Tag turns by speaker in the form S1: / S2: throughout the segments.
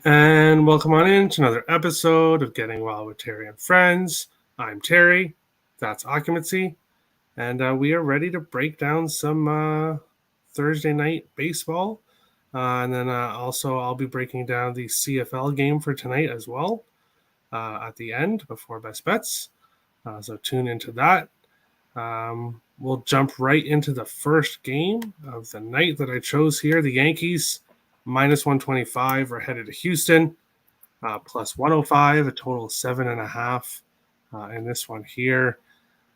S1: And welcome on in to another episode of Getting Well with Terry and Friends. I'm Terry, that's Occupancy, and we are ready to break down some Thursday night baseball. And then also, I'll be breaking down the CFL game for tonight as well at the end before Best Bets. So tune into that. We'll jump right into the first game of the night that I chose here. The Yankees, minus 125, are headed to Houston. Plus 105, a total of 7.5 in this one here.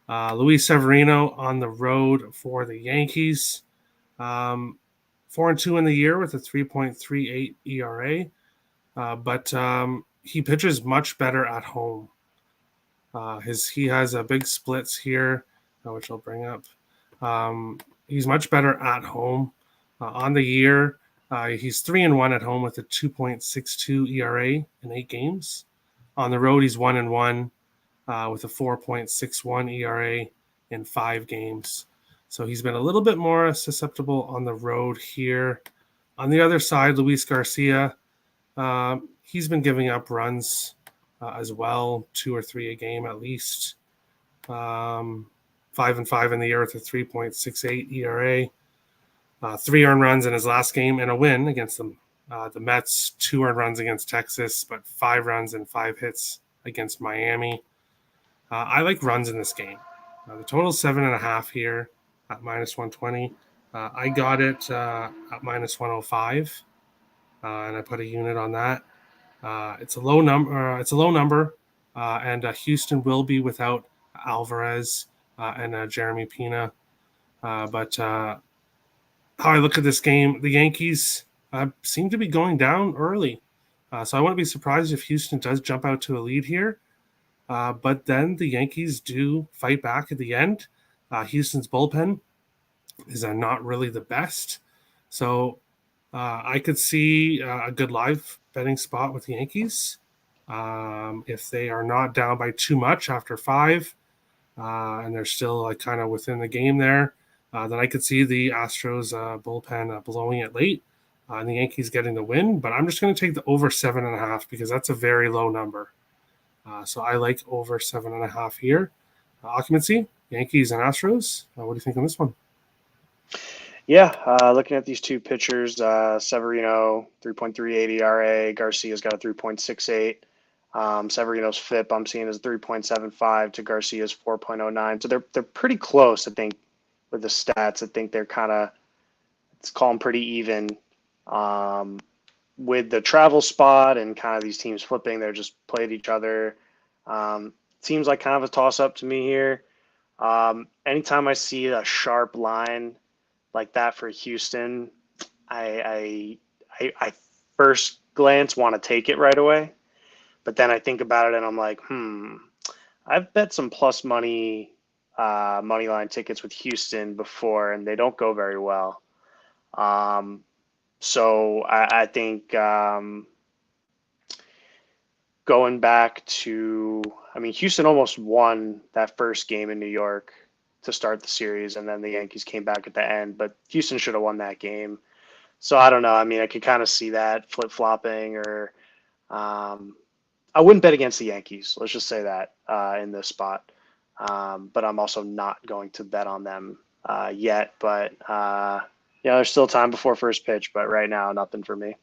S1: Luis Severino on the road for the Yankees. 4-2 in the year with a 3.38 ERA, but he pitches much better at home. He has a big splits here, which I'll bring up. He's much better at home. On the year, he's 3-1 at home with a 2.62 ERA in 8 games. On the road, he's 1-1 with a 4.61 ERA in 5 games. So he's been a little bit more susceptible on the road here. On the other side, Luis Garcia, he's been giving up runs as well, 2 or 3 a game at least. 5-5 in the year with a 3.68 ERA. 3 earned runs in his last game and a win against them. The Mets, 2 earned runs against Texas, but 5 runs and 5 hits against Miami. I like runs in this game. The total is 7.5 here at minus 120. I got it at minus 105, and I put a unit on that. It's a low number, and Houston will be without Alvarez and Jeremy Pina. But how I look at this game, the Yankees seem to be going down early. So I wouldn't be surprised if Houston does jump out to a lead here. But then the Yankees do fight back at the end. Houston's bullpen is not really the best. So I could see a good live betting spot with the Yankees. If they are not down by too much after 5, and they're still kind of within the game there, then I could see the Astros bullpen blowing it late and the Yankees getting the win. But I'm just going to take the over 7.5 because that's a very low number. So I like over 7.5 here. Occupancy, Yankees and Astros. What do you think on this one?
S2: Yeah, looking at these two pitchers, Severino, 3.38 ERA. Garcia's got a 3.68. Severino's FIP I'm seeing is 3.75 to Garcia's 4.09. So they're pretty close, I think, with the stats. I think they're kind of, let's call them pretty even. With the travel spot and kind of these teams flipping, they're just played each other. Seems like kind of a toss-up to me here. Anytime I see a sharp line like that for Houston, I first glance want to take it right away. But then I think about it and I'm like, I've bet some plus money line tickets with Houston before, and they don't go very well. So I think going back to, Houston almost won that first game in New York to start the series, and then the Yankees came back at the end, but Houston should have won that game. So I don't know. I could kind of see that flip-flopping, or I wouldn't bet against the Yankees. Let's just say that in this spot. But I'm also not going to bet on them yet. But there's still time before first pitch. But right now, nothing for me.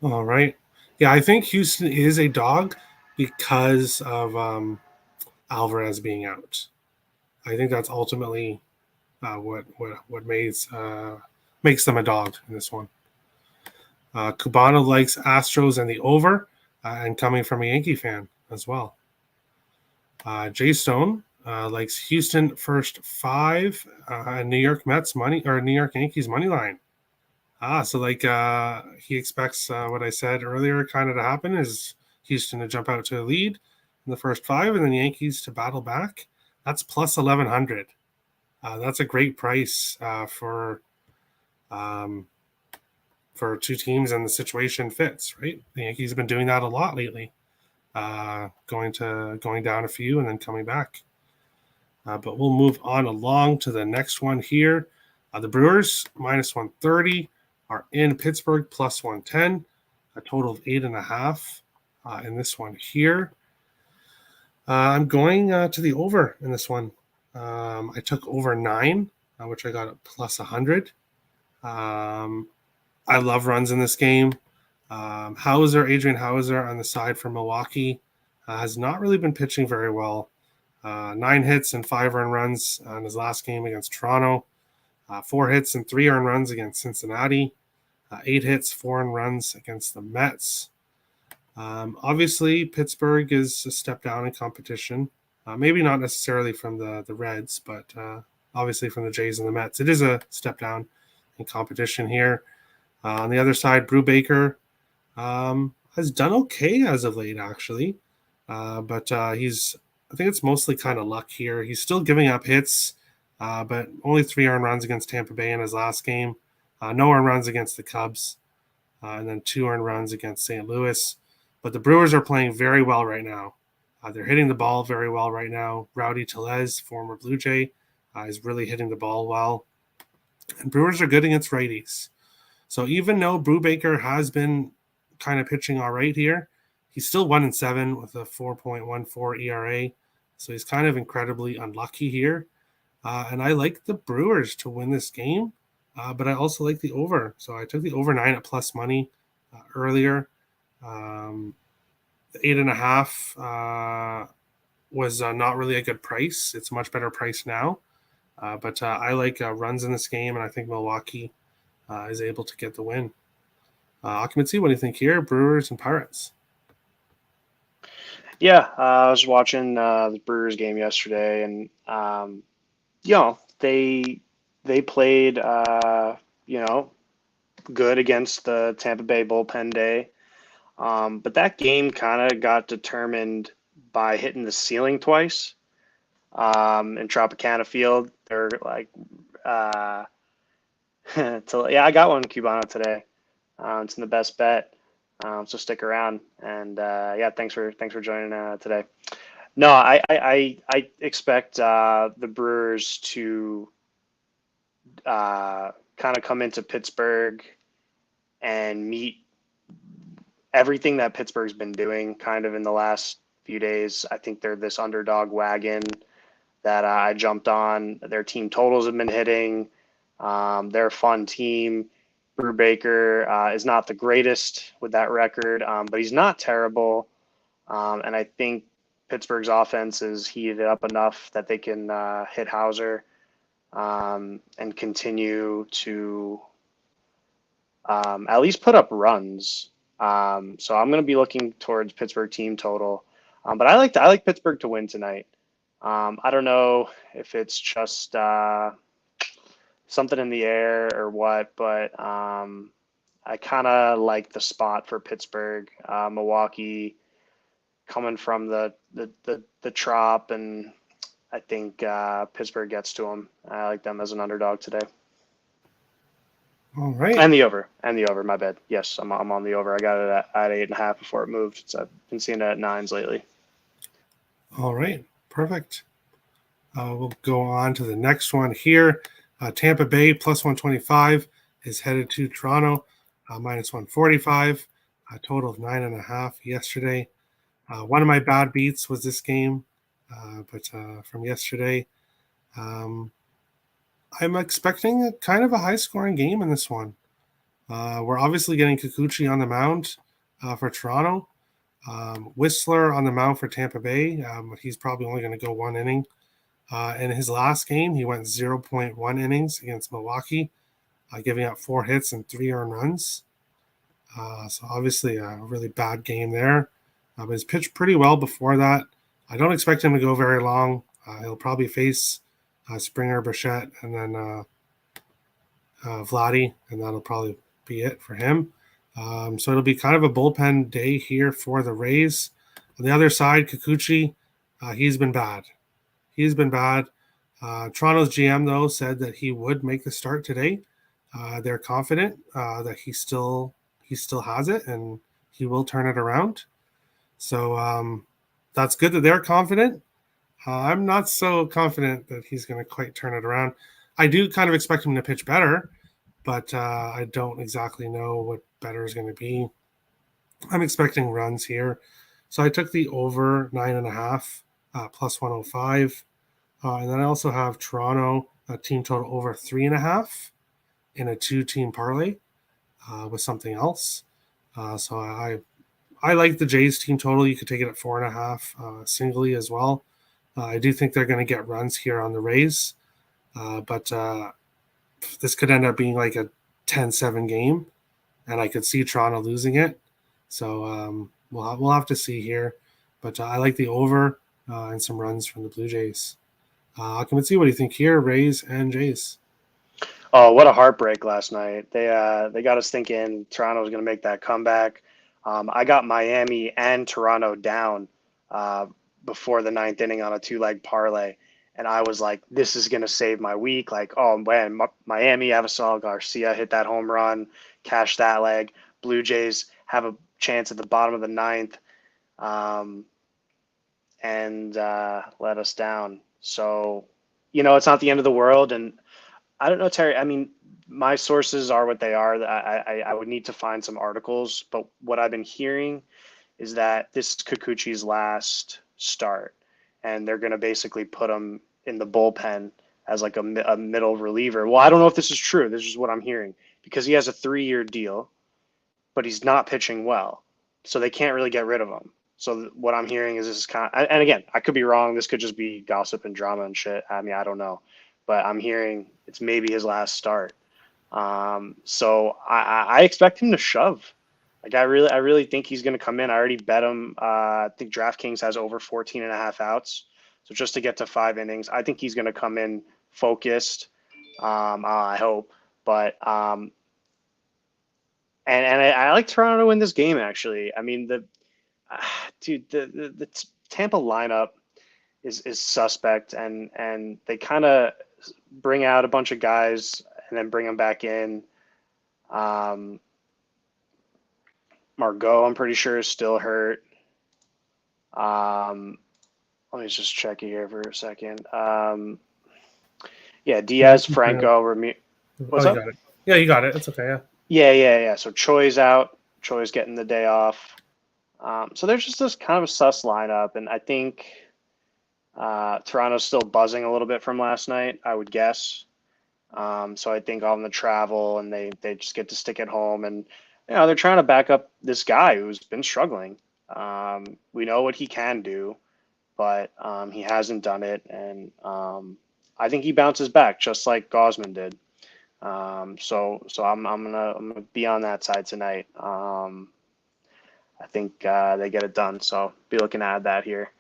S1: All right. Yeah, I think Houston is a dog because of Alvarez being out. I think that's ultimately what makes them a dog in this one. Cubano likes Astros and the over, and coming from a Yankee fan as well. Jay Stone likes Houston first 5, New York Mets money or New York Yankees money line. So he expects what I said earlier kind of to happen is Houston to jump out to a lead in the first 5, and then the Yankees to battle back. That's plus 1,100. That's a great price for two teams, and the situation fits, right? The Yankees have been doing that a lot lately, going down a few and then coming back. But we'll move on along to the next one here. The Brewers, minus 130, are in Pittsburgh, plus 110. a total of 8.5 in this one here. I'm going to the over in this one. I took over 9, which I got at plus 100. I love runs in this game. Adrian Hauser on the side for Milwaukee has not really been pitching very well. 9 hits and 5 earned runs on his last game against Toronto. 4 hits and 3 earned runs against Cincinnati. 8 hits, 4 earned runs against the Mets. Obviously, Pittsburgh is a step down in competition. Maybe not necessarily from the Reds, but obviously from the Jays and the Mets. It is a step down in competition here. On the other side, Brubaker has done okay as of late, actually. But I think it's mostly kind of luck here. He's still giving up hits, but only 3 earned runs against Tampa Bay in his last game. No earned runs against the Cubs, and then 2 earned runs against St. Louis. But the Brewers are playing very well right now. They're hitting the ball very well right now. Rowdy Tellez, former Blue Jay, is really hitting the ball well. And Brewers are good against righties. So even though Brubaker has been kind of pitching all right here, he's still 1-7 with a 4.14 ERA. So he's kind of incredibly unlucky here. And I like the Brewers to win this game, but I also like the over. So I took the over 9 at plus money earlier. The 8.5 was not really a good price. It's a much better price now. But I like runs in this game, and I think Milwaukee is able to get the win. Occupancy, what do you think here? Brewers and Pirates.
S2: Yeah, I was watching the Brewers game yesterday, and they played good against the Tampa Bay bullpen day. But that game kind of got determined by hitting the ceiling twice in Tropicana Field. They're like, I got one Cubano today. It's in the best bet, so stick around. And thanks for joining today. No, I expect the Brewers to kind of come into Pittsburgh and meet everything that Pittsburgh's been doing kind of in the last few days. I think they're this underdog wagon that I jumped on. Their team totals have been hitting. They're a fun team. Brubaker is not the greatest with that record, but he's not terrible. And I think Pittsburgh's offense is heated up enough that they can hit Hauser and continue to at least put up runs. So I'm going to be looking towards Pittsburgh team total. But I like Pittsburgh to win tonight. I don't know if it's just something in the air or what, but I kind of like the spot for Pittsburgh. Milwaukee coming from the Trop, and I think Pittsburgh gets to them. I like them as an underdog today.
S1: All right.
S2: And the over. My bad. Yes, I'm on the over. I got it at 8.5 before it moved. So I've been seeing it at 9s lately.
S1: All right. Perfect. We'll go on to the next one here. Tampa Bay plus 125 is headed to Toronto minus 145. A total of 9.5 yesterday. One of my bad beats was this game, but from yesterday, I'm expecting kind of a high-scoring game in this one. We're obviously getting Kikuchi on the mound for Toronto. Whistler on the mound for Tampa Bay. He's probably only going to go 1 inning. In his last game, he went 0.1 innings against Milwaukee, giving up 4 hits and 3 earned runs. So obviously a really bad game there. But he's pitched pretty well before that. I don't expect him to go very long. He'll probably face Springer, Bichette, and then Vladdy, and that'll probably be it for him. So it'll be kind of a bullpen day here for the Rays. On the other side, Kikuchi, he's been bad. Toronto's GM, though, said that he would make the start today. They're confident that he still has it and he will turn it around. So that's good that they're confident. I'm not so confident that he's going to quite turn it around. I do kind of expect him to pitch better, but I don't exactly know what better is going to be. I'm expecting runs here. So I took the over 9.5 plus 105. And then I also have Toronto team total over 3.5 in a 2-team parlay with something else. So I like the Jays team total. You could take it at 4.5 singly as well. I do think they're going to get runs here on the Rays, but this could end up being like a 10-7 game, and I could see Toronto losing it. So we'll have to see here. But I like the over and some runs from the Blue Jays. Come and see what do you think here, Rays and Jays.
S2: Oh, what a heartbreak last night. They got us thinking Toronto was going to make that comeback. I got Miami and Toronto down before the ninth inning on a two-leg parlay, and I was like, this is going to save my week. Like, oh man, Miami, Avisal Garcia hit that home run, cash that leg. Blue Jays have a chance at the bottom of the ninth, and let us down. So, it's not the end of the world, and I don't know, Terry. I mean, my sources are what they are. I would need to find some articles, but what I've been hearing is that this is Kikuchi's last start, and they're going to basically put him in the bullpen as like a middle reliever. Well, I don't know if this is true. This is what I'm hearing because he has a 3-year deal, but he's not pitching well, so they can't really get rid of him. So what I'm hearing is this is kind of, and again, I could be wrong. This could just be gossip and drama and shit. I mean, I don't know, but I'm hearing it's maybe his last start. So I expect him to shove. Like I really think he's going to come in. I already bet him. I think DraftKings has over 14.5 outs. So just to get to 5 innings, I think he's going to come in focused. I hope, but and I like Toronto to win this game. Actually, I mean the Tampa lineup is suspect, and they kind of bring out a bunch of guys and then bring them back in. Margot, I'm pretty sure, is still hurt. Let me just check here for a second. Yeah, Diaz, Franco, What's up?
S1: You got it. Yeah, you got it. It's okay.
S2: Yeah. So Choi's out. Choi's getting the day off. So there's just this kind of a sus lineup, and I think Toronto's still buzzing a little bit from last night, I would guess. So I think on the travel, and they just get to stick at home, and they're trying to back up this guy who's been struggling. We know what he can do, but he hasn't done it, and I think he bounces back just like Gosman did. So I'm gonna be on that side tonight. I think they get it done, so be looking to add that here.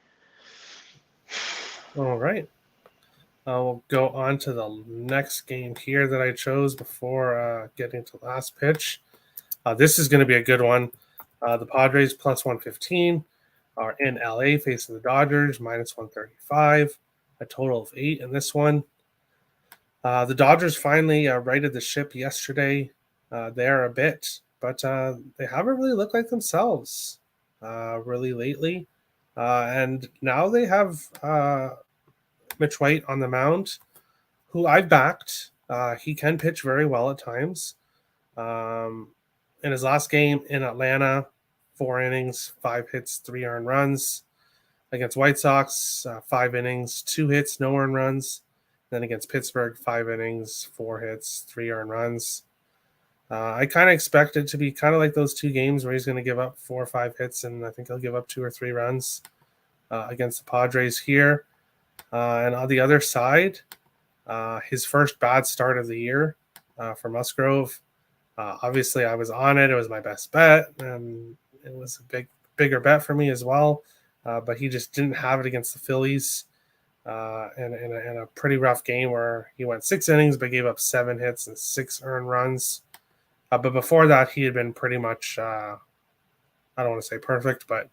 S1: All right. We'll go on to the next game here that I chose before getting to last pitch. This is going to be a good one. The Padres plus 115 are in LA facing the Dodgers minus 135, a total of 8 in this one. The Dodgers finally righted the ship yesterday there a bit, but they haven't really looked like themselves really lately. And now they have Mitch White on the mound, who I've backed. He can pitch very well at times. In his last game in Atlanta, 4 innings, 5 hits, 3 earned runs. Against White Sox, 5 innings, 2 hits, no earned runs. Then against Pittsburgh, 5 innings, 4 hits, 3 earned runs. I kind of expect it to be kind of like those 2 games where he's going to give up 4 or 5 hits, and I think he'll give up 2 or 3 runs against the Padres here. And on the other side, his first bad start of the year for Musgrove. Obviously, I was on it. It was my best bet, and it was a bigger bet for me as well. But he just didn't have it against the Phillies in a pretty rough game where he went 6 innings but gave up 7 hits and 6 earned runs. But before that, he had been pretty much, I don't want to say perfect, but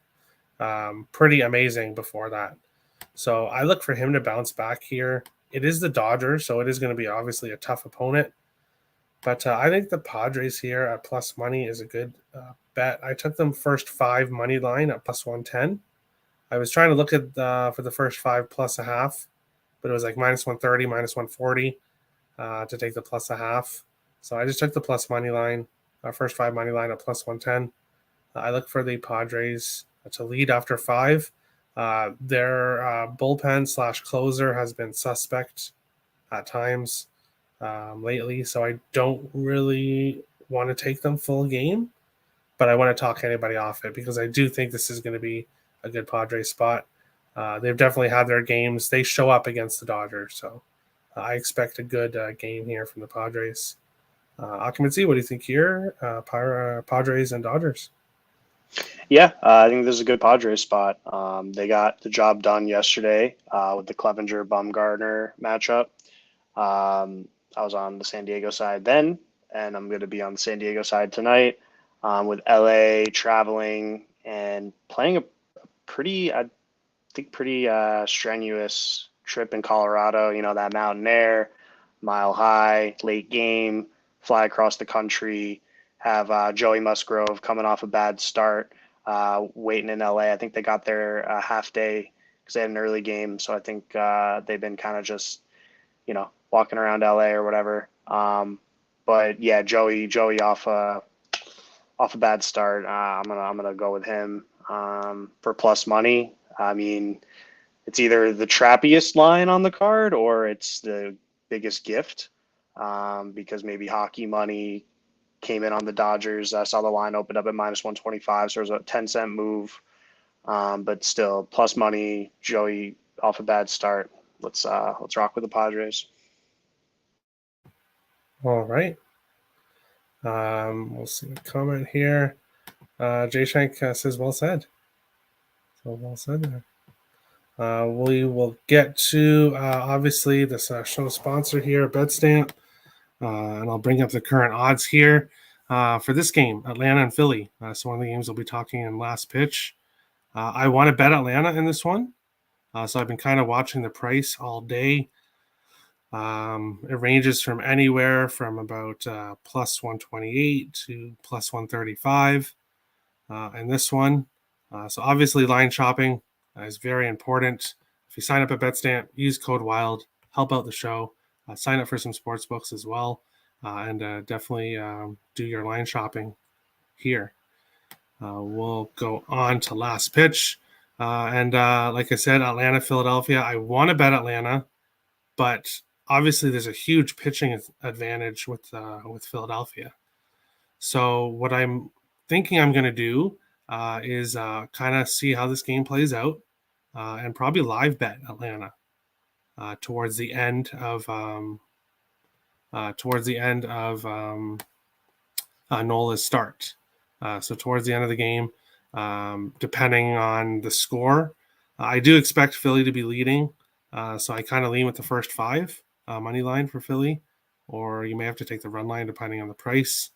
S1: pretty amazing before that. So I look for him to bounce back here. It is the Dodgers, so it is going to be obviously a tough opponent. But I think the Padres here at plus money is a good bet. I took them first 5 money line at plus 110. I was trying to look at for the first 5 plus a half, but it was like minus 130, minus 140 to take the plus a half. So I just took the plus money line, first 5 money line at plus 110. I look for the Padres to lead after 5. Their bullpen / closer has been suspect at times lately, so I don't really want to take them full game, but I want to talk anybody off it because I do think this is going to be a good Padres spot. They've definitely had their games. They show up against the Dodgers, so I expect a good game here from the Padres. Occupancy, what do you think here? Padres and Dodgers.
S2: Yeah, I think this is a good Padres spot. They got the job done yesterday with the Clevenger Bumgarner matchup. I was on the San Diego side then, and I'm going to be on the San Diego side tonight with LA traveling and playing a pretty, I think, pretty strenuous trip in Colorado. You know, that mountain air, mile high, late game, fly across the country, have Joey Musgrove coming off a bad start, waiting in LA. I think they got their half day because they had an early game. So I think they've been kind of just, walking around LA or whatever. But yeah, Joey off a bad start. I'm gonna go with him for plus money. I mean, it's either the trappiest line on the card or it's the biggest gift because maybe hockey money came in on the Dodgers. I saw the line opened up at minus 125, so it was a 10-cent move. But still, plus money. Joey off a bad start. Let's rock with the Padres.
S1: All right. We'll see a comment here. Jay Shank says, well said. So well said there. We will get to, obviously, this show sponsor here, BetStamp. And I'll bring up the current odds here for this game, Atlanta and Philly. So one of the games we'll be talking in last pitch. I want to bet Atlanta in this one. So I've been kind of watching the price all day. It ranges from anywhere from about plus 128 to plus 135 in this one. So obviously line shopping is very important. If you sign up at BetStamp, use code WILD, help out the show. Sign up for some sports books as well, and definitely do your line shopping here. We'll go on to last pitch. And like I said, Atlanta, Philadelphia. I want to bet Atlanta, but obviously there's a huge pitching advantage with Philadelphia. So what I'm thinking I'm going to do is kind of see how this game plays out and probably live bet Atlanta towards the end of Nola's start. So towards the end of the game, depending on the score, I do expect Philly to be leading. So I kind of lean with the first 5 money line for Philly, or you may have to take the run line depending on the price.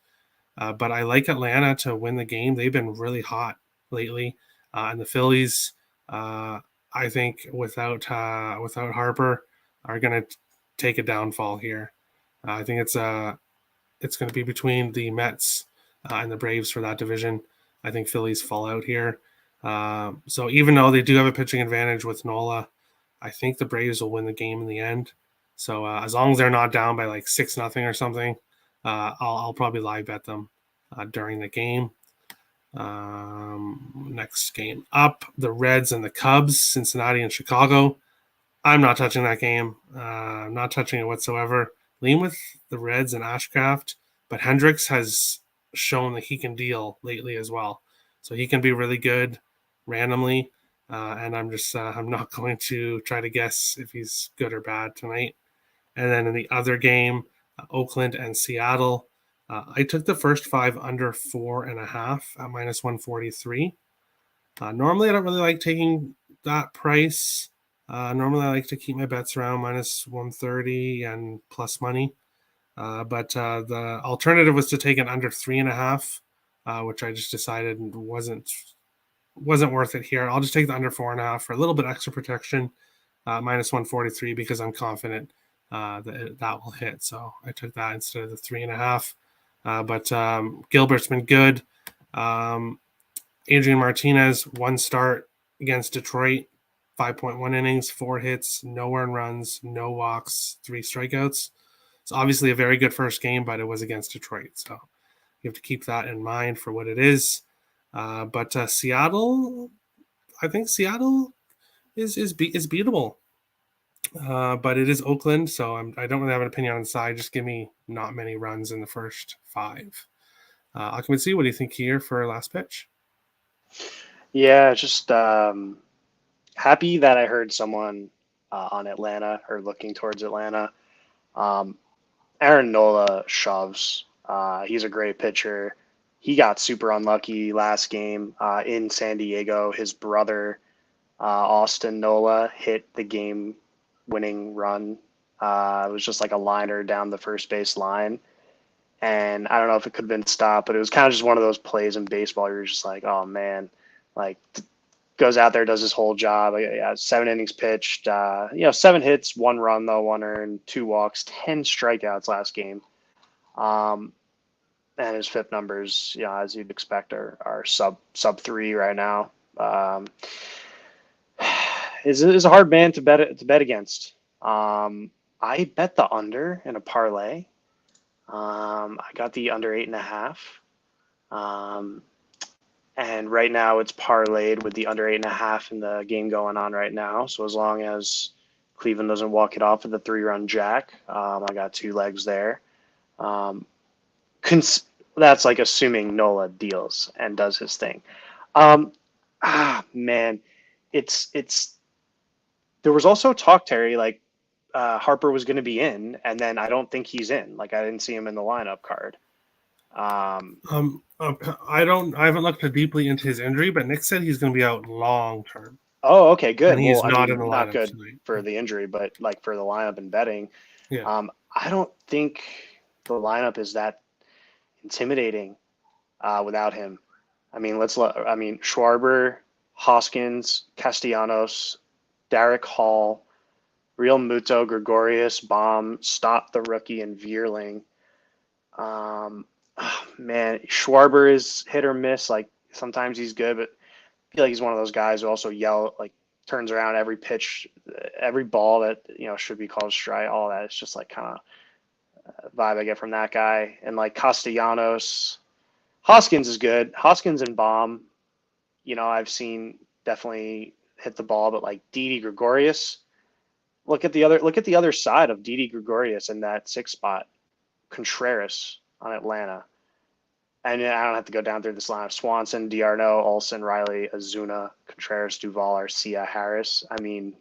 S1: But I like Atlanta to win the game. They've been really hot lately, and the Phillies, I think, without Harper, are going to take a downfall here. I think it's going to be between the Mets and the Braves for that division. I think Phillies fall out here. So even though they do have a pitching advantage with Nola, I think the Braves will win the game in the end. So as long as they're not down by like 6-0 or something, I'll probably live bet them during the game. Next game up, the Reds and the Cubs, Cincinnati and Chicago. I'm not touching that game. I'm not touching it whatsoever. Lean with the Reds and Ashcraft, but Hendricks has shown that he can deal lately as well. So he can be really good randomly. And I'm not going to try to guess if he's good or bad tonight. And then in the other game, Oakland and Seattle, I took the first 5 under 4.5 at minus 143. Normally, I don't really like taking that price. Normally, I like to keep my bets around minus 130 and plus money. But the alternative was to take an under 3.5, which I just decided wasn't worth it here. I'll just take the under 4.5 for a little bit extra protection, minus 143, because I'm confident that will hit. So I took that instead of the 3.5. But Gilbert's been good. Adrian Martinez, 1 start against Detroit, 5.1 innings, 4 hits, no earned runs, no walks, 3 strikeouts. It's obviously a very good first game, but it was against Detroit. So you have to keep that in mind for what it is. But Seattle, I think Seattle is beatable. But it is Oakland, so I don't really have an opinion on the side. Just give me not many runs in the first 5. Occupancy, what do you think here for last pitch?
S2: Yeah, just happy that I heard someone on Atlanta or looking towards Atlanta. Um, Aaron Nola shoves. He's a great pitcher. He got super unlucky last game in San Diego. His brother, Austin Nola, hit the game winning run. It was just like a liner down the first base line. And I don't know if it could have been stopped, but it was kind of just one of those plays in baseball where you're just like, oh man, like goes out there, does his whole job. Yeah, 7 innings pitched, 7 hits, 1 run though, 1 earned, 2 walks, 10 strikeouts last game. And his FIP numbers, as you'd expect, are sub 3 right now. Is a hard man to bet against. I bet the under in a parlay. I got the under 8.5. And right now it's parlayed with the under 8.5 in the game going on right now. So as long as Cleveland doesn't walk it off with a 3-run jack, I got 2 legs there. That's like assuming Nola deals and does his thing. Man, it's there was also talk, Terry, like Harper was going to be in, and then I don't think he's in. Like I didn't see him in the lineup card.
S1: I haven't looked deeply into his injury, but Nick said he's going to be out long term.
S2: Oh, okay, good.
S1: And he's
S2: Well, I
S1: not
S2: mean,
S1: in the
S2: not
S1: lineup
S2: good
S1: tonight.
S2: for the injury, but like for the lineup and betting.
S1: Yeah.
S2: I don't think the lineup is that intimidating without him. I mean, Schwarber, Hoskins, Castellanos, Derek Hall, Real Muto, Gregorius, Baum, Stott the rookie, and Vierling. Man, Schwarber is hit or miss. Like sometimes he's good, but I feel like he's one of those guys who also turns around every pitch, every ball that should be called a strike. All that. It's just like kind of vibe I get from that guy. And like Castellanos, Hoskins is good. Hoskins and Baum, I've seen definitely hit the ball, but like Didi Gregorius, look at the other side of Didi Gregorius in that 6th spot. Contreras on Atlanta. And I don't have to go down through this line of Swanson, D'Arnaud, Olsen, Riley, Azuna, Contreras, Duvall, Arcia, Harris. I mean,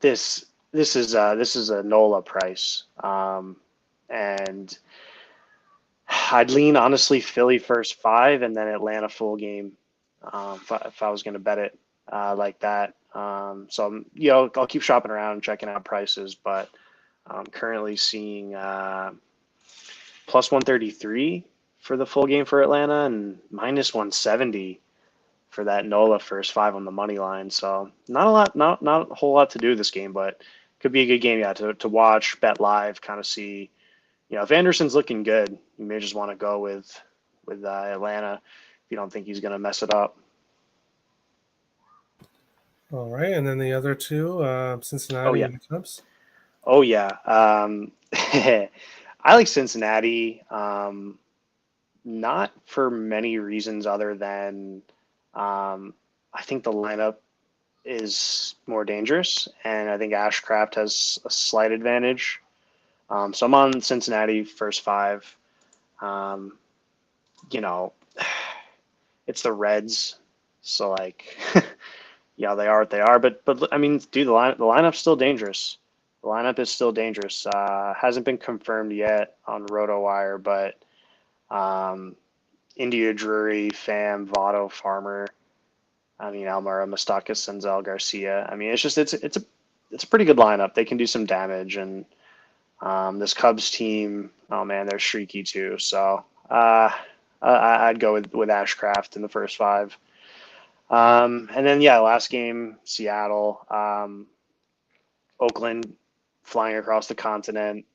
S2: this is a Nola price, and I'd lean honestly Philly first 5 and then Atlanta full game if I was going to bet it like that. So I'll keep shopping around and checking out prices, but I'm currently seeing plus 133 for the full game for Atlanta and minus 170 for that Nola first 5 on the money line. So not a whole lot to do this game, but could be a good game, to watch, bet live, kind of see. If Anderson's looking good, you may just want to go with Atlanta if you don't think he's going to mess it up.
S1: All right, and then the other 2, Cincinnati and the Cubs.
S2: Oh yeah, I like Cincinnati. Not for many reasons other than I think the lineup is more dangerous, and I think Ashcraft has a slight advantage. So I'm on Cincinnati first 5. It's the Reds, so like, yeah, they are what they are. But I mean, dude, the lineup's still dangerous. The lineup is still dangerous. Hasn't been confirmed yet on RotoWire, but India, Drury, Pham, Votto, Farmer. I mean, Almora, Moustakas, Senzel, Garcia. I mean, it's a pretty good lineup. They can do some damage, and this Cubs team, oh man, they're streaky too. So I'd go with Ashcraft in the first 5. And then last game, Seattle, Oakland, flying across the continent.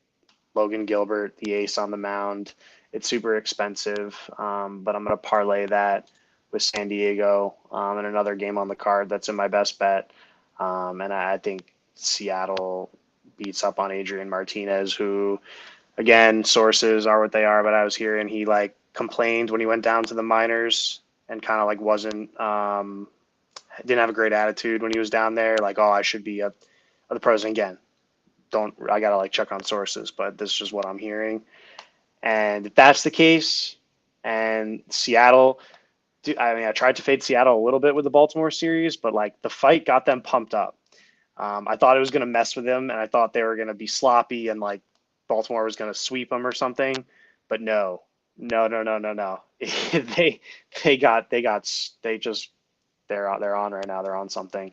S2: Logan Gilbert, the ace on the mound. It's super expensive, but I'm going to parlay that with San Diego and another game on the card that's in my best bet. And I think Seattle beats up on Adrian Martinez, who, again, sources are what they are, but I was hearing he complained when he went down to the minors and kind of like didn't have a great attitude when he was down there. Like, oh, I should be at the pros. And again, I gotta like check on sources, but this is just what I'm hearing. And if that's the case, and Seattle, I tried to fade Seattle a little bit with the Baltimore series, but like the fight got them pumped up. I thought it was going to mess with them, and I thought they were going to be sloppy and like Baltimore was going to sweep them or something. But no. they they're on right now. They're on something,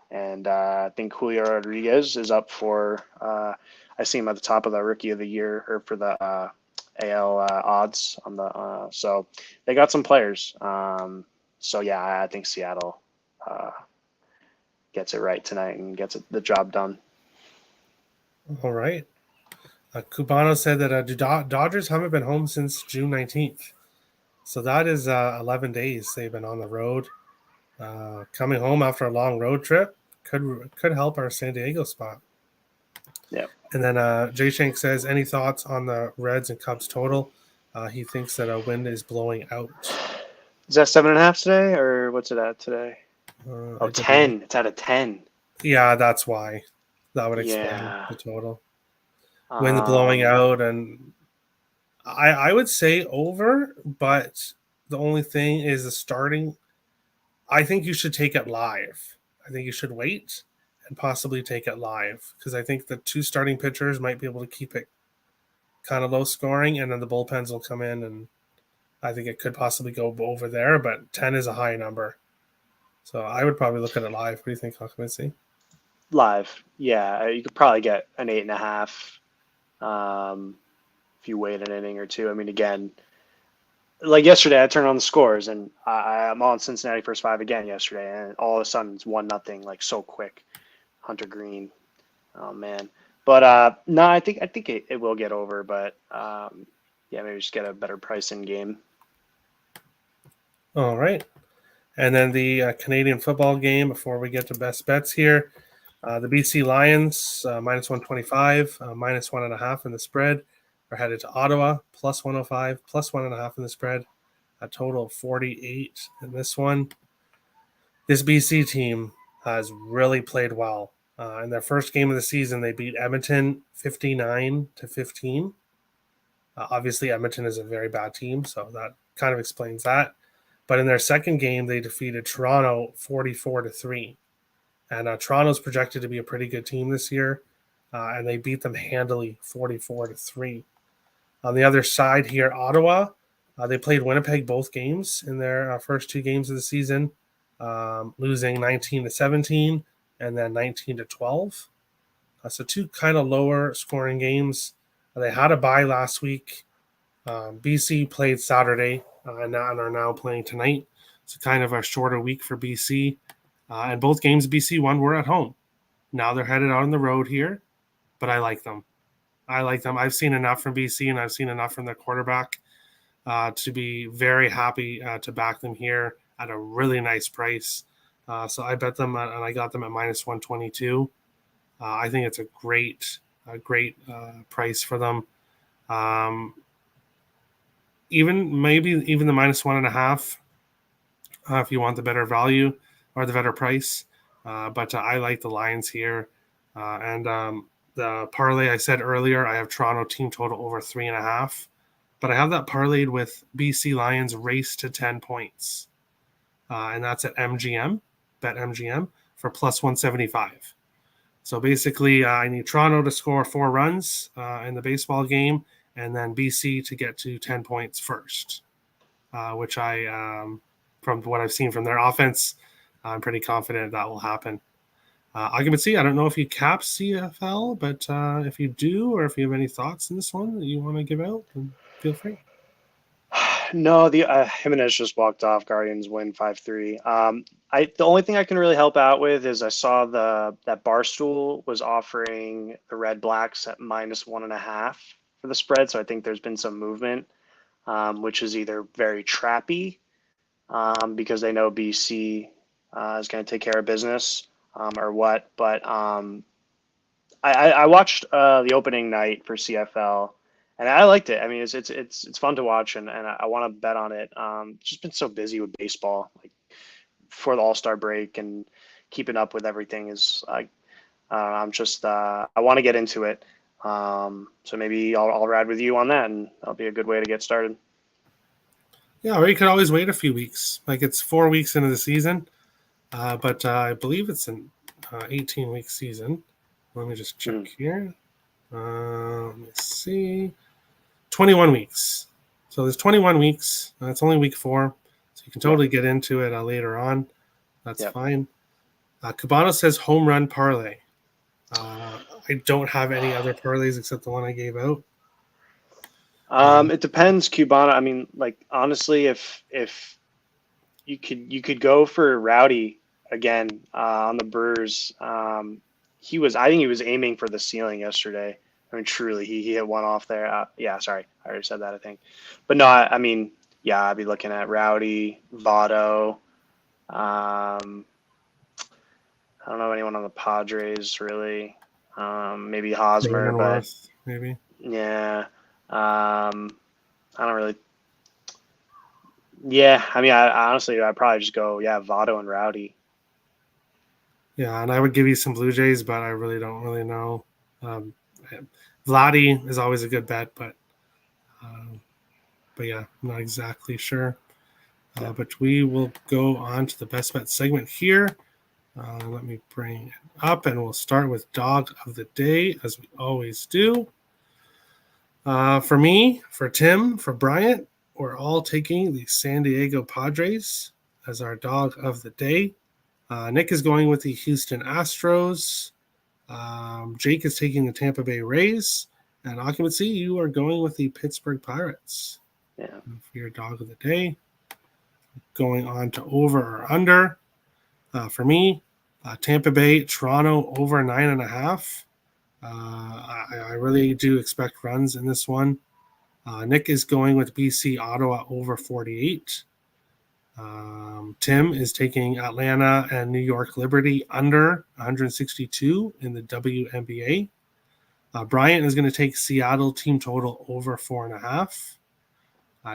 S2: and I think Julio Rodriguez is up for. I see him at the top of the Rookie of the Year or for the AL odds on the. So they got some players. So yeah, I think Seattle gets it right tonight and gets the job done.
S1: All right. Cubano said that Dodgers haven't been home since June 19th. So that is 11 days they've been on the road. Coming home after a long road trip could help our San Diego spot.
S2: Yeah.
S1: And then Jay Shank says, any thoughts on the Reds and Cubs total? He thinks that a wind is blowing out.
S2: Is that 7.5 today, or what's it at today? 10. It's at a 10.
S1: Yeah, that's why. That would explain the total. Wind blowing out, and I would say over, but the only thing is the starting. I think you should take it live. I think you should wait and possibly take it live because I think the two starting pitchers might be able to keep it kind of low scoring, and then the bullpens will come in, and I think it could possibly go over there, but 10 is a high number. So I would probably look at it live. What do you think, Occupancy?
S2: Live, yeah. You could probably get an 8.5 if you wait an inning or two. I mean, again, like yesterday, I turned on the scores, and I'm on Cincinnati first 5 again yesterday, and all of a sudden it's 1-0, like so quick. Hunter Green, oh man. But no, I think it will get over, but yeah, maybe just get a better price in game.
S1: All right. And then the Canadian football game before we get to best bets here. The BC Lions, minus 125, minus 1.5 in the spread, are headed to Ottawa, plus 105, plus 1.5 in the spread, a total of 48 in this one. This BC team has really played well. In their first game of the season, they beat Edmonton 59-15. Obviously, Edmonton is a very bad team, so that kind of explains that. But in their second game, they defeated Toronto 44-3. And Toronto's projected to be a pretty good team this year, and they beat them handily 44-3. On the other side here, Ottawa, they played Winnipeg both games in their first 2 games of the season, losing 19-17 and then 19-12. So 2 kind of lower scoring games. They had a bye last week. BC played Saturday and are now playing tonight. It's kind of a shorter week for BC. And both games BC won were at home. Now they're headed out on the road here, but I like them. I've seen enough from BC, and I've seen enough from their quarterback to be very happy to back them here at a really nice price. So I bet them, and I got them at minus 122. I think it's a great price for them. Even the minus 1.5 if you want the better value or the better price. But I like the Lions here. And the parlay I said earlier, I have Toronto team total over 3.5. But I have that parlayed with BC Lions race to 10 points. And that's at MGM, bet MGM, for plus 175. So basically, I need Toronto to score 4 runs in the baseball game, and then BC to get to 10 points first, which from what I've seen from their offense, I'm pretty confident that will happen. Occupancy, I don't know if you cap CFL, but if you do, or if you have any thoughts in this one that you want to give out, then feel free.
S2: No, the Jimenez just walked off. Guardians win 5-3. The only thing I can really help out with is I saw that Barstool was offering the Red Blacks at minus 1.5 for the spread. So I think there's been some movement, which is either very trappy because they know BC is going to take care of business or what. But I watched the opening night for CFL, And I liked it. I mean, it's fun to watch, and I want to bet on it. Just been so busy with baseball, like for the All-Star break and keeping up with everything is like I'm just I want to get into it. So maybe I'll ride with you on that, and that'll be a good way to get started.
S1: Yeah, or you could always wait a few weeks. Like it's 4 weeks into the season, but I believe it's an 18-week season. Let me just check
S2: Mm,
S1: here. Let me see. 21 weeks. So there's 21 weeks. It's only week 4. So you can
S2: yeah,
S1: totally get into it later on. That's
S2: yeah.
S1: fine. Cabano says home run parlay. I don't have any other parlays except the one I gave out.
S2: It depends, Cubana. I mean, like honestly, if you could go for Rowdy again on the Brewers. I think he was aiming for the ceiling yesterday. I mean, truly, he hit one off there. Yeah, sorry, I already said that, I think. But no, I mean, yeah, I'd be looking at Rowdy, Votto. Um, I don't know anyone on the Padres really. Maybe Hosmer, but
S1: Cronenworth, maybe.
S2: yeah. I don't really. Yeah, I mean, honestly, I'd probably just go, yeah, Votto and Rowdy.
S1: Yeah, and I would give you some Blue Jays, but I really don't really know. Um, Vladdy is always a good bet, um, but yeah, I'm not exactly sure.
S2: Yeah.
S1: But we will go on to the best bet segment here. Let me bring it up, and we'll start with dog of the day, as we always do. For me, for Tim, for Bryant, we're all taking the San Diego Padres as our dog of the day. Nick is going with the Houston Astros. Jake is taking the Tampa Bay Rays. And Occupancy, you are going with the Pittsburgh Pirates
S2: Yeah.
S1: for your dog of the day. Going on to over or under. For me, Tampa Bay, Toronto over 9.5. I really do expect runs in this one. Nick is going with BC Ottawa over 48. Tim is taking Atlanta and New York Liberty under 162 in the WNBA. Bryant is going to take Seattle team total over 4.5.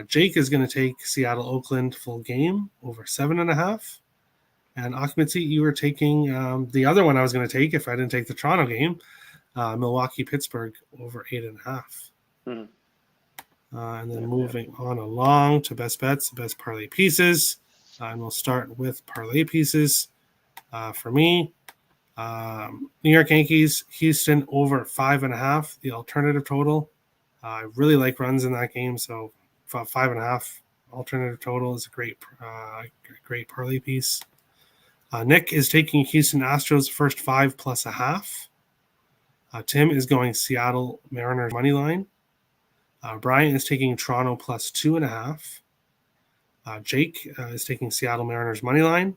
S1: Jake is going to take Seattle Oakland full game over 7.5. And Occupancy, you were taking the other one I was going to take if I didn't take the Toronto game, Milwaukee Pittsburgh over 8.5.
S2: Mm-hmm.
S1: And then
S2: Yep, yep.
S1: moving on along to best bets, best parlay pieces. And we'll start with parlay pieces. For me, New York Yankees, Houston over 5.5, the alternative total. I really like runs in that game, so 5.5 alternative total is a great parlay piece. Nick is taking Houston Astros first 5 plus a half. Tim is going Seattle Mariners money line. Brian is taking Toronto plus 2.5. Jake is taking Seattle Mariners money line.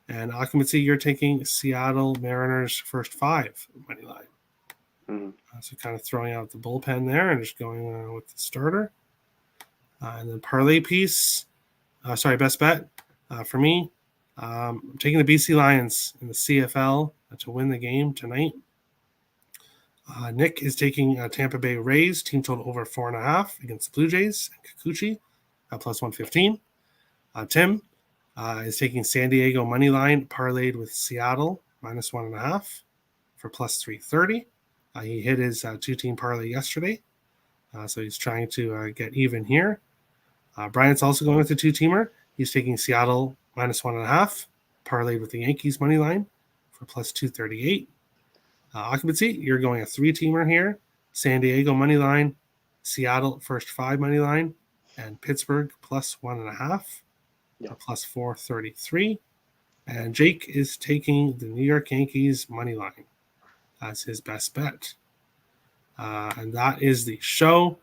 S1: And Occupancy, you're taking Seattle Mariners first 5 money line.
S2: Mm-hmm.
S1: So kind of throwing out the bullpen there and just going with the starter. And then parlay piece, best bet for me. I'm taking the BC Lions in the CFL to win the game tonight. Nick is taking Tampa Bay Rays team total over 4.5 against the Blue Jays and Kikuchi plus 115. Tim is taking San Diego money line parlayed with Seattle minus 1.5 for plus 330. He hit his 2-team parlay yesterday, so he's trying to get even here. Bryant's also going with the 2-teamer. He's taking Seattle minus 1.5 parlayed with the Yankees money line for plus 238. Occupancy, you're going a 3-teamer here. San Diego money line, Seattle first 5 money line, and Pittsburgh plus 1.5
S2: Yeah.
S1: plus 433. And Jake is taking the New York Yankees money line as his best bet. And that is the show.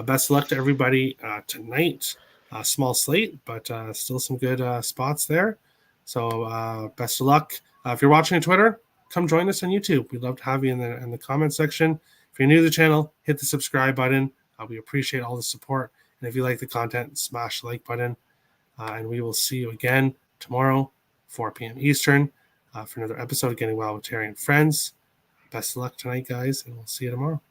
S1: Best of luck to everybody tonight. Small slate, but still some good spots there. So best of luck. If you're watching on Twitter, come join us on YouTube. We'd love to have you in the comment section. If you're new to the channel, hit the subscribe button. We appreciate all the support. And if you like the content, smash the like button. And we will see you again tomorrow, 4 p.m. Eastern, for another episode of Getting Wild with Terry and Friends. Best of luck tonight, guys, and we'll see you tomorrow.